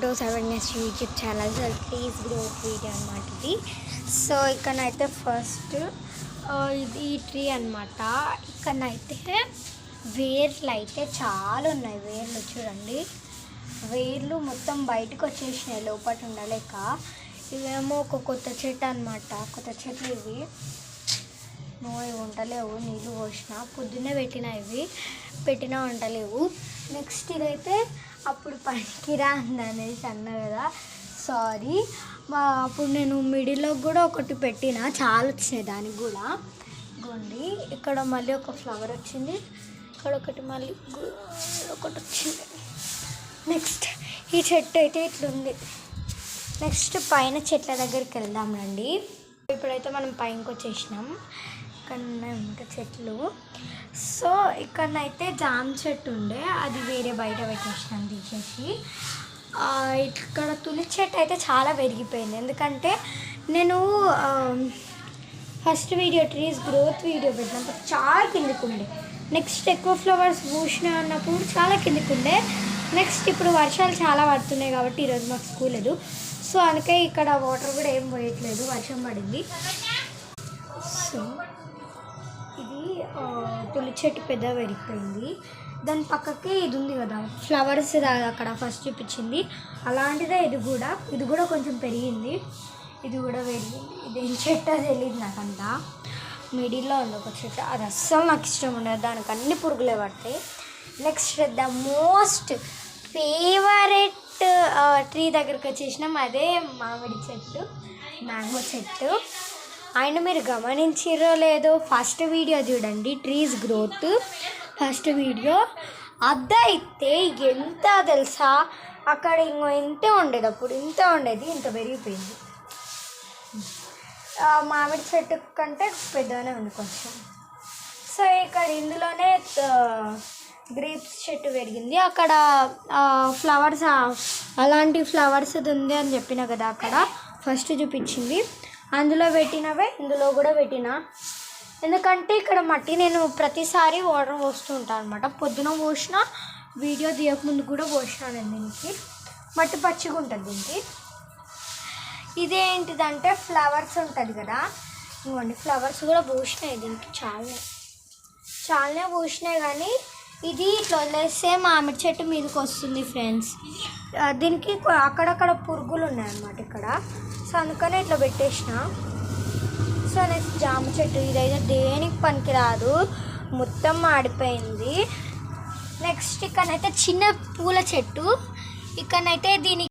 To sevens YouTube channel. So please growth video అనమాట ఇది. So ఇక్కడనైతే first ఇది tree అనమాట. ఇక్కడనైతే వేర్లు అయితే చాలా ఉన్నాయి. వేర్లు చూడండి, వేర్లు మొత్తం బయటకు వచ్చేసినాయి, లోపల ఉండలేక. ఇవేమో ఒక కొత్త చెట్టు అనమాట. కొత్త చెట్లు ఇవి ఇవి ఉండలేవు. నీళ్ళు పోసిన పొద్దున్నే పెట్టినా ఉండలేవు. నెక్స్ట్ ఇదైతే అప్పుడు పనికిరా అనేసి అన్నా కదా, సారీ. అప్పుడు నేను మిడిల్లో కూడా ఒకటి పెట్టిన, చాలా వచ్చినాయి దానికి కూడా. ఇగోండి, ఇక్కడ మళ్ళీ ఒక ఫ్లవర్ వచ్చింది, ఇక్కడ ఒకటి మళ్ళీ ఒకటి వచ్చింది. నెక్స్ట్ ఈ చెట్టు అయితే ఇట్లుంది. నెక్స్ట్ పైన చెట్ల దగ్గరికి వెళ్దాం రండి. ఇప్పుడైతే మనం పైనకి వచ్చేసినాం. ఇక్కడ ఉంటాయి చెట్లు. సో ఇక్కడనైతే జామ చెట్టు ఉండే, అది వేరే బయట పెట్టేసినాం తీసేసి. ఇక్కడ తులసి చెట్టు అయితే చాలా పెరిగిపోయింది, ఎందుకంటే నేను first video trees growth video పెట్టినప్పుడు చాలా కిందికి ఉండే. నెక్స్ట్ ఎక్కువ ఫ్లవర్స్ పూసినా అన్నప్పుడు చాలా కిందికి ఉండే. నెక్స్ట్ ఇప్పుడు వర్షాలు చాలా పడుతున్నాయి కాబట్టి ఈరోజు మాకు స్కూల్ లేదు. సో అందుకే ఇక్కడ వాటర్ కూడా ఏం పోయట్లేదు, వర్షం పడింది. సో ఇది తులసి చెట్టు పెద్ద పెరిగిపోయింది. దాని పక్కకి ఇది ఉంది కదా ఫ్లవర్స్, అక్కడ ఫస్ట్ చూపించింది అలాంటిదే. ఇది కూడా కొంచెం పెరిగింది. ఇది కూడా పెరిగింది. ఇదేం చెట్టు తెలియదు నాకంతా. మిడిల్లో ఉంది ఒక చెట్టు, అది అస్సలు నాకు ఇష్టం ఉండదు, దానికి అన్ని పురుగులే పడతాయి. Next the most favourite tree దగ్గరికి వచ్చేసినాం, అదే మామిడి చెట్టు, మ్యాంగో చెట్టు. ఆయన మీరు గమనించిరో లేదో, ఫస్ట్ వీడియో చూడండి, ట్రీస్ గ్రోత్ ఫస్ట్ వీడియో. అదైతే ఎంత తెలుసా, అక్కడ ఇంత ఉండేది, అప్పుడు ఇంత ఉండేది, ఇంత పెరిగిపోయింది. మామిడి చెట్టు కంటే పెద్దగానే ఉంది కొంచెం. సో ఇక్కడ ఇందులోనే గ్రేప్స్ చెట్టు పెరిగింది. అక్కడ ఫ్లవర్స్, అలాంటి ఫ్లవర్స్ ఉంది అని చెప్పిన కదా, అక్కడ ఫస్ట్ చూపించింది. అందులో పెట్టినవే ఇందులో కూడా పెట్టిన, ఎందుకంటే ఇక్కడ మట్టి నేను ప్రతిసారి వాటర్ పోస్తూ ఉంటాను అనమాట. పొద్దున పోసిన, వీడియో తీయకముందు కూడా పోసిన నేను దీనికి. మట్టి పచ్చిగా ఉంటుంది దీనికి. ఇదేంటిదంటే ఫ్లవర్స్ ఉంటుంది కదా, ఇవ్వండి ఫ్లవర్స్ కూడా పోసినాయి దీనికి, చాలానే పోసినాయి. కానీ ఇది ఇట్లా వదిలేస్తే మామిడి చెట్టు మీదకి వస్తుంది ఫ్రెండ్స్. దీనికి అక్కడక్కడ పురుగులు ఉన్నాయన్నమాట ఇక్కడ. సో అందుకనే ఇట్లా పెట్టేసిన. సో నెక్స్ట్ జామ చెట్టు, ఇదైతే దేనికి పనికిరాదు, మొత్తం మాడిపోయింది. నెక్స్ట్ ఇక్కడనైతే చిన్న పూల చెట్టు, ఇక్కడనైతే దీనికి